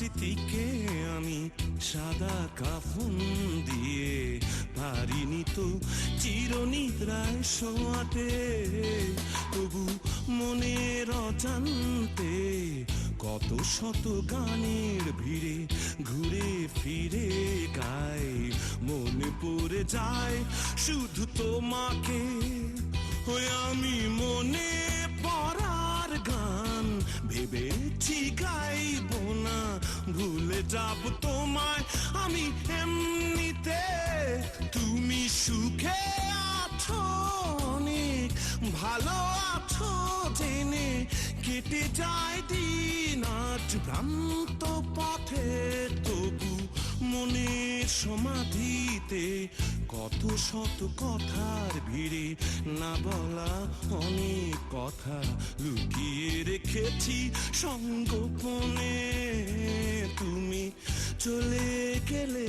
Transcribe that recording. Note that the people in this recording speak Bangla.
স্মৃতিকে আমি সাদা কাফন দিয়ে পারিনি তো চিরনিদ্রায় শোয়াতে। তবু মনের অজান্তে কত শত গানের ভিড়ে ঘুরে ফিরে গায়, মনে পড়ে যায় শুধু তোমাকে। ওই আমি মনে পড়ার গান ভেবেছি গাইব না, ভুলে যাব তোমায় আমি এমনিতে। তুমি সুখে আছো অনেক, ভালো আছো জেনে কেটে যায় দিন আজ ভ্রান্ত পথে। তবু মনের সমাধিতে কত শত কথার ভিড়ে না বলা অনেক কথা লুকিয়ে রেখেছি সঙ্গোপনে। তুমি চলে গেলে